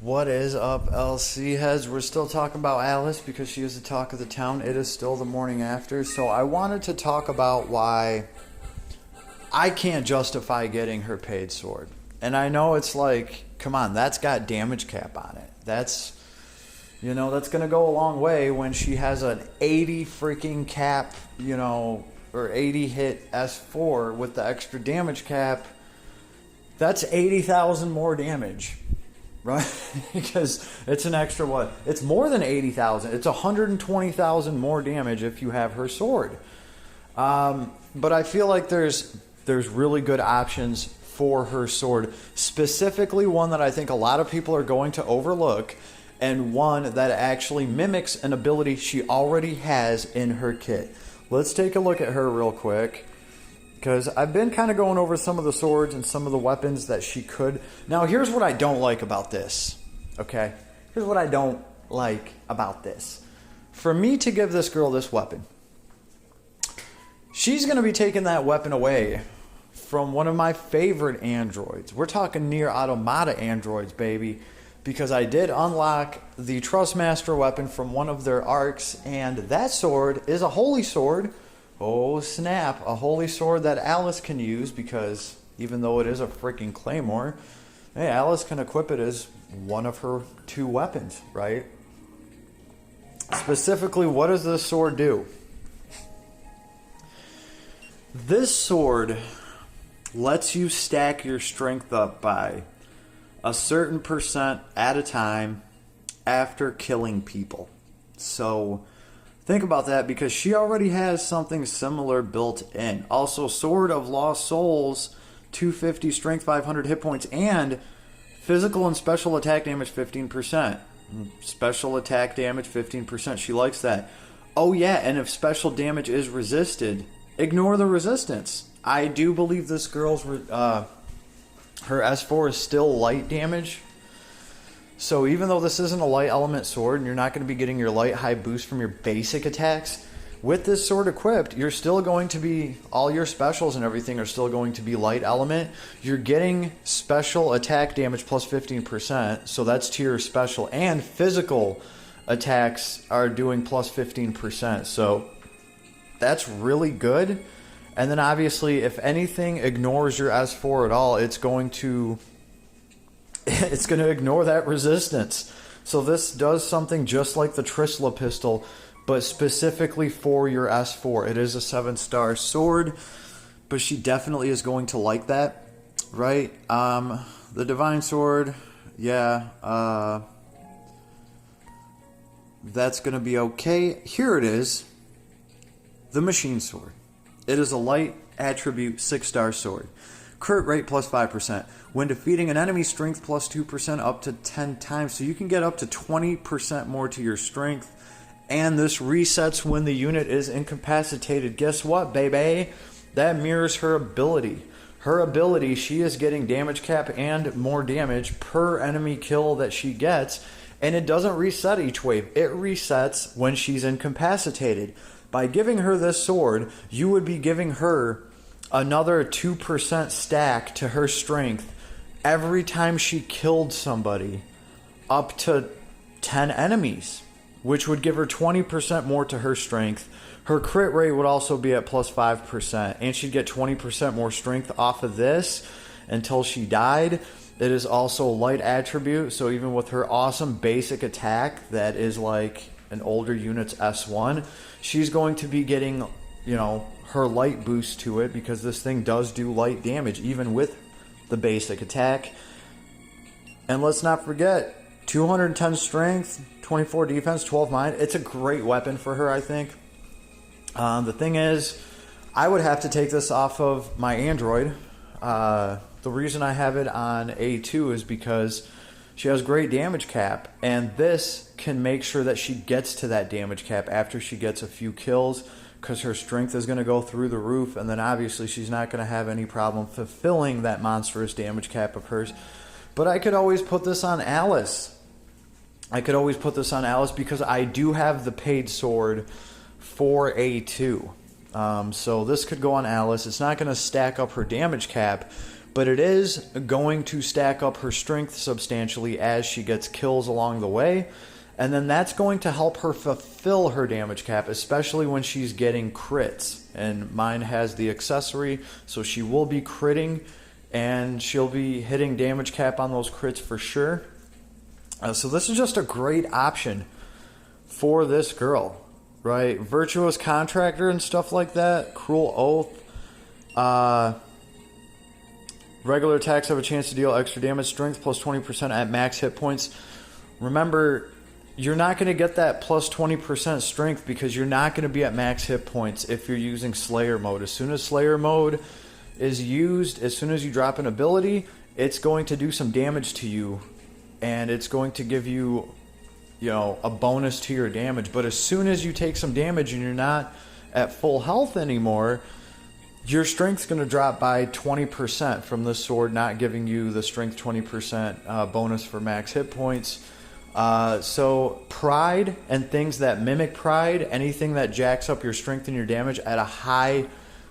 What is up, LC heads? We're still talking about Alice because she is the talk of the town. It is still the morning after. So I wanted to talk about why I can't justify getting her paid sword. And I know it's like, come on, that's got damage cap on it. That's going to go a long way when she has an 80 freaking cap, or 80 hit S4 with the extra damage cap. That's 80,000 more damage. Right? Because it's an extra what? It's more than 80,000. It's 120,000 more damage if you have her sword. But I feel like there's really good options for her sword. Specifically one that I think a lot of people are going to overlook, and one that actually mimics an ability she already has in her kit. Let's take a look at her real quick, because I've been kind of going over some of the swords and some of the weapons that she could. Now, here's what I don't like about this, okay? Here's what I don't like about this. For me to give this girl this weapon, she's going to be taking that weapon away from one of my favorite androids. We're talking Nier Automata androids, baby, because I did unlock the Trustmaster weapon from one of their arcs, and that sword is a holy sword. Oh snap, a holy sword that Alice can use, because even though it is a freaking claymore, hey, Alice can equip it as one of her two weapons, right? Specifically, what does this sword do? This sword lets you stack your strength up by a certain percent at a time after killing people. So think about that, because she already has something similar built in. Also, Sword of Lost Souls, 250 strength, 500 hit points, and physical and special attack damage 15%. Special attack damage 15%. She likes that. Oh yeah, and if special damage is resisted, ignore the resistance. I do believe this girl's her S4 is still light damage. So even though this isn't a light element sword and you're not going to be getting your light high boost from your basic attacks, with this sword equipped, you're still going to be, all your specials and everything are still going to be light element. You're getting special attack damage plus 15%, so that's to your special, and physical attacks are doing plus 15%, so that's really good. And then obviously, if anything ignores your S4 at all, it's going to ignore that resistance. So this does something just like the Trisla pistol, but specifically for your S4. It is a 7-star sword, but she definitely is going to like that, right? The Divine Sword, yeah, that's going to be okay. Here it is, the Machine Sword. It is a light attribute 6-star sword. Crit rate plus 5%. When defeating an enemy, strength plus 2% up to 10 times. So you can get up to 20% more to your strength. And this resets when the unit is incapacitated. Guess what, baby? That mirrors her ability. Her ability, she is getting damage cap and more damage per enemy kill that she gets. And it doesn't reset each wave. It resets when she's incapacitated. By giving her this sword, you would be giving her another 2% stack to her strength every time she killed somebody, up to 10 enemies, which would give her 20% more to her strength. Her crit rate would also be at plus 5%, and she'd get 20% more strength off of this until she died. It is also light attribute, so even with her awesome basic attack that is like an older unit's S1, she's going to be getting, her light boost to it, because this thing does do light damage even with the basic attack. And let's not forget, 210 strength, 24 defense, 12 mind. It's a great weapon for her, I think. The thing is, I would have to take this off of my Android. The reason I have it on A2 is because she has great damage cap, and this can make sure that she gets to that damage cap after she gets a few kills, because her strength is going to go through the roof, and then obviously she's not going to have any problem fulfilling that monstrous damage cap of hers. But I could always put this on Alice. Because I do have the paid sword for A2. So this could go on Alice. It's not going to stack up her damage cap, but it is going to stack up her strength substantially as she gets kills along the way. And then that's going to help her fulfill her damage cap, especially when she's getting crits. And mine has the accessory, so she will be critting, and she'll be hitting damage cap on those crits for sure. So this is just a great option for this girl, right? Virtuous Contractor and stuff like that. Cruel Oath. Regular attacks have a chance to deal extra damage. Strength plus 20% at max hit points. Remember, you're not going to get that plus 20% strength because you're not going to be at max hit points if you're using Slayer mode. As soon as Slayer mode is used, as soon as you drop an ability, it's going to do some damage to you, and it's going to give you, a bonus to your damage. But as soon as you take some damage and you're not at full health anymore, your strength's going to drop by 20% from this sword not giving you the strength 20% bonus for max hit points. So pride and things that mimic pride, anything that jacks up your strength and your damage at a high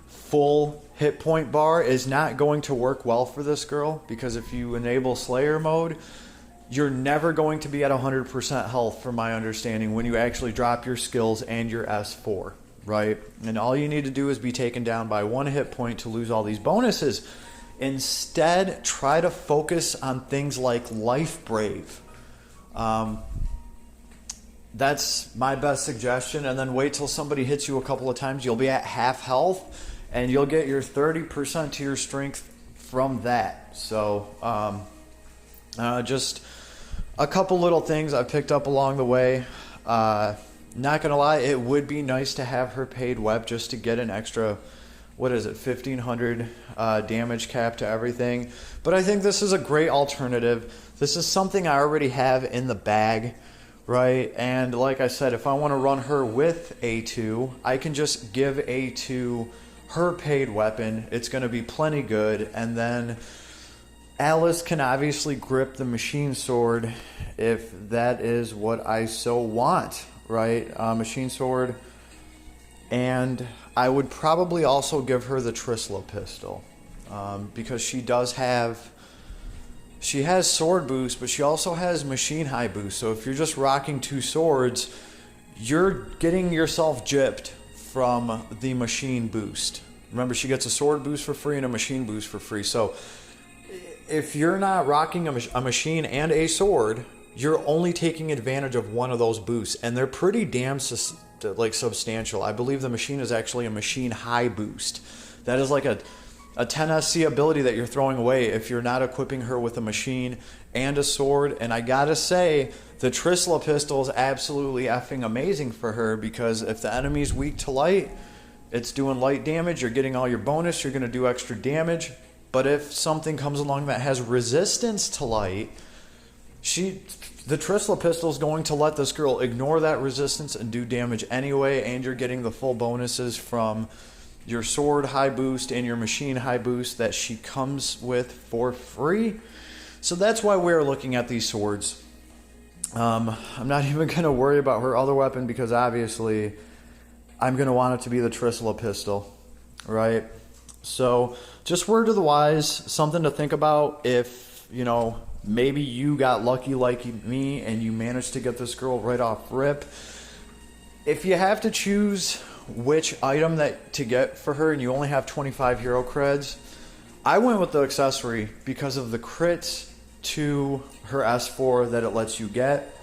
full hit point bar is not going to work well for this girl, because if you enable Slayer mode, you're never going to be at 100% health, from my understanding, when you actually drop your skills and your S4, right? And all you need to do is be taken down by 1 hit point to lose all these bonuses. Instead, try to focus on things like Life Brave. That's my best suggestion. And then wait till somebody hits you a couple of times. You'll be at half health, and you'll get your 30% to your strength from that. So just a couple little things I picked up along the way. Not gonna lie, it would be nice to have her paid web just to get an extra, 1500 damage cap to everything. But I think this is a great alternative. This is something I already have in the bag, right? And like I said, if I want to run her with A2, I can just give A2 her paid weapon. It's going to be plenty good. And then Alice can obviously grip the machine sword if that is what I so want, right? Machine sword. And I would probably also give her the Trisla pistol, because she has sword boost, but she also has machine high boost. So if you're just rocking 2 swords, you're getting yourself gypped from the machine boost. Remember, she gets a sword boost for free and a machine boost for free. So if you're not rocking a machine and a sword, you're only taking advantage of one of those boosts, and they're pretty damn substantial. I believe the machine is actually a machine high boost. That is like a 10 SC ability that you're throwing away if you're not equipping her with a machine and a sword. And I gotta say, the Trisla pistol is absolutely effing amazing for her, because if the enemy's weak to light, it's doing light damage. You're getting all your bonus. You're going to do extra damage. But if something comes along that has resistance to light, the Trisla pistol is going to let this girl ignore that resistance and do damage anyway, and you're getting the full bonuses from your sword high boost and your machine high boost that she comes with for free. So that's why we're looking at these swords. I'm not even going to worry about her other weapon, because obviously I'm going to want it to be the Trisla pistol, right? So just word to the wise, something to think about if, maybe you got lucky like me and you managed to get this girl right off rip. If you have to choose which item to get for her and you only have 25 hero creds, I went with the accessory because of the crits to her S4 that it lets you get.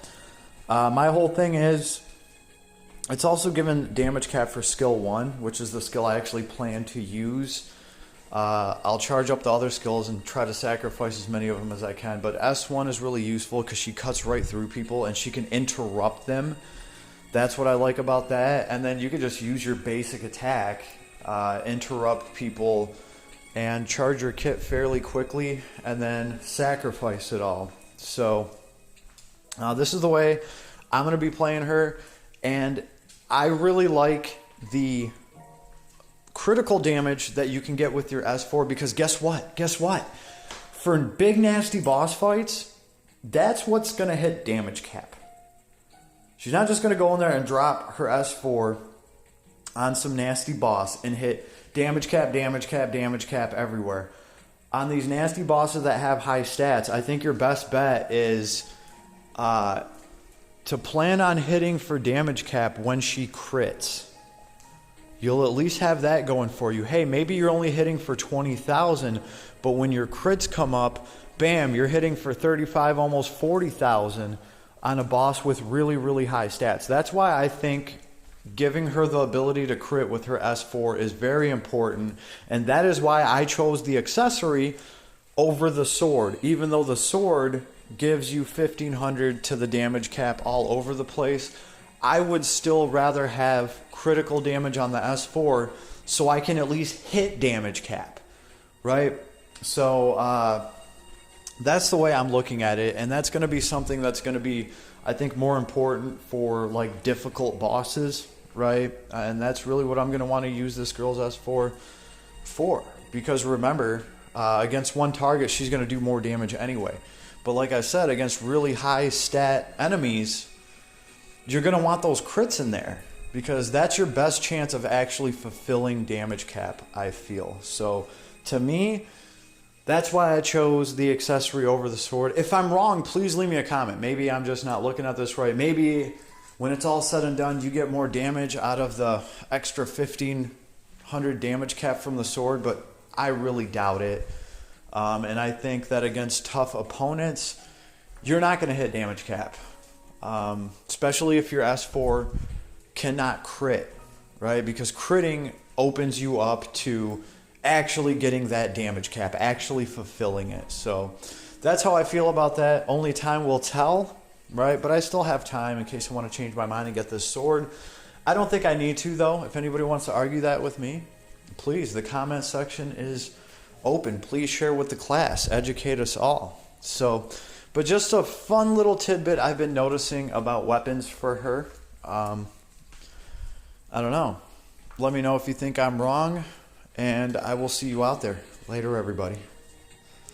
My whole thing is, it's also given damage cap for skill 1, which is the skill I actually plan to use. I'll charge up the other skills and try to sacrifice as many of them as I can. But S1 is really useful because she cuts right through people and she can interrupt them. That's what I like about that. And then you can just use your basic attack, interrupt people, and charge your kit fairly quickly, and then sacrifice it all. So this is the way I'm going to be playing her. And I really like the critical damage that you can get with your S4, because guess what? For big nasty boss fights, that's what's going to hit damage cap. She's not just going to go in there and drop her S4 on some nasty boss and hit damage cap everywhere. on these nasty bosses that have high stats, I think your best bet is to plan on hitting for damage cap when she crits. You'll at least have that going for you. Hey, maybe you're only hitting for 20,000, but when your crits come up, bam, you're hitting for 35, almost 40,000 on a boss with really, really high stats. That's why I think giving her the ability to crit with her S4 is very important, and that is why I chose the accessory over the sword. Even though the sword gives you 1,500 to the damage cap all over the place, I would still rather have critical damage on the S4 so I can at least hit damage cap, right? So that's the way I'm looking at it, and that's going to be something that's going to be, I think, more important for like difficult bosses, right? And that's really what I'm going to want to use this girl's S4 for, because remember, against one target she's going to do more damage anyway. But like I said, against really high stat enemies, you're going to want those crits in there, because that's your best chance of actually fulfilling damage cap, I feel. So to me, that's why I chose the accessory over the sword. If I'm wrong, please leave me a comment. Maybe I'm just not looking at this right. Maybe when it's all said and done, you get more damage out of the extra 1,500 damage cap from the sword, but I really doubt it. And I think that against tough opponents, you're not going to hit damage cap. Especially if your S4 cannot crit, right? Because critting opens you up to actually getting that damage cap, actually fulfilling it. So that's how I feel about that. Only time will tell, right? But I still have time in case I want to change my mind and get this sword. I don't think I need to, though. If anybody wants to argue that with me, please, the comment section is open. Please share with the class. Educate us all. So, but just a fun little tidbit I've been noticing about weapons for her. I don't know. Let me know if you think I'm wrong, and I will see you out there. Later, everybody.